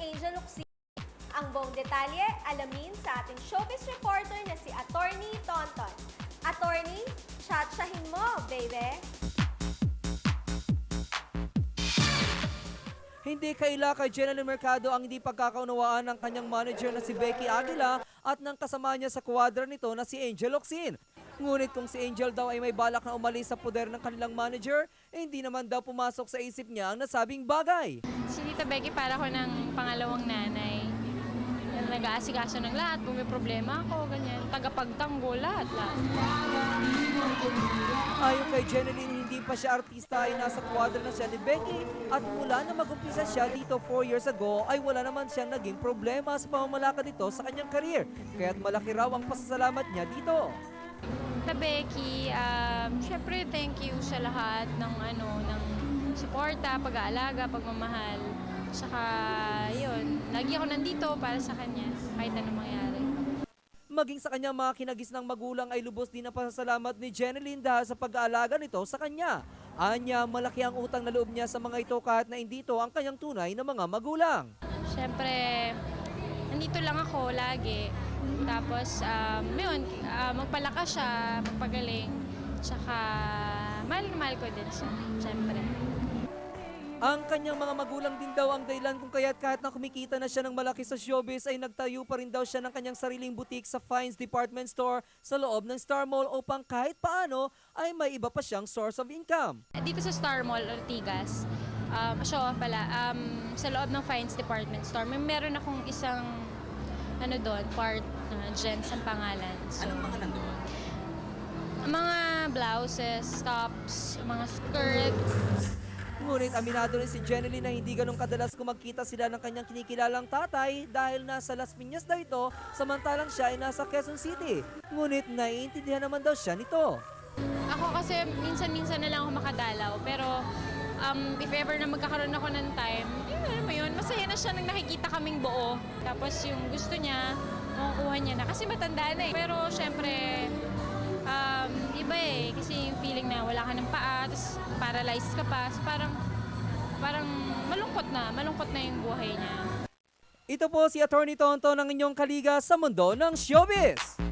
Angel Locsin. Ang buong detalye, alamin sa ating showbiz reporter na si Attorney Tonton. Attorney, chat-chahin mo, baby! Hindi kaila kay Jenalyn Mercado ang hindi pagkakaunawaan ng kanyang manager na si Becky Aguila at ng kasama niya sa kuwadra nito na si Angel Locsin. Ngunit kung si Angel daw ay may balak na umalis sa poder ng kanilang manager, hindi naman daw pumasok sa isip niya ang nasabing bagay. Si Tita Becky para ko ng pangalawang nanay. Nag-aasikaso ng lahat, kung may problema ako, ganyan. Tagapagtanggol, lahat. Ayon kay Jenalyn, hindi pa siya artista ay nasa kuwadra na siya ni Becky at mula na mag-umpisa siya dito 4 years ago ay wala naman siyang naging problema sa pamamalakad nito sa kanyang career. Kaya't malaki raw ang pasasalamat niya dito. Tita Becky, syempre thank you sa lahat ng suporta, pag-aalaga, pagmamahal. Saka yun, lagi ako nandito para sa kanya kahit anong mangyari. Maging sa kanyang mga kinagis ng magulang ay lubos din ang pasasalamat ni Jenalyn dahil sa pag-aalaga nito sa kanya. Anya, malaki ang utang na loob niya sa mga ito kahit na hindi ito ang kanyang tunay na mga magulang. Siyempre, nandito lang ako lagi. Tapos, yun, magpalakas siya, magpagaling. Tsaka, mahal na mahal ko din siya, siyempre. Ang kanyang mga magulang din daw ang dahilan kung kaya't kahit na kumikita na siya ng malaki sa showbiz ay nagtayo pa rin daw siya ng kanyang sariling boutique sa Fines Department Store sa loob ng Star Mall upang kahit paano ay may iba pa siyang source of income. Dito sa Star Mall, Ortigas, show off pala, sa loob ng Fines Department Store, meron akong isang doon, part na Jens ang pangalan. So, Anong mga nandoon? Mga blouses, tops, mga skirts. Ngunit aminado rin si Jenalyn na hindi ganong kadalas kumagkita sila ng kanyang kinikilalang tatay dahil nasa Las Piñas daw ito samantalang siya ay nasa Quezon City. Ngunit naiintindihan naman daw siya nito. Ako kasi minsan-minsan na lang ako makadalaw, pero if ever na magkakaroon ako ng time, alam mo yun, masaya na siya nang nakikita kaming buo. Tapos yung gusto niya, makukuha niya na. Kasi matanda na eh. Pero syempre, iba eh. Kasi yung feeling na wala ka ng paa, tapos paralyzed ka pa. So parang malungkot na yung buhay niya. Ito po si Attorney Tonton ng inyong kaliga sa mundo ng showbiz.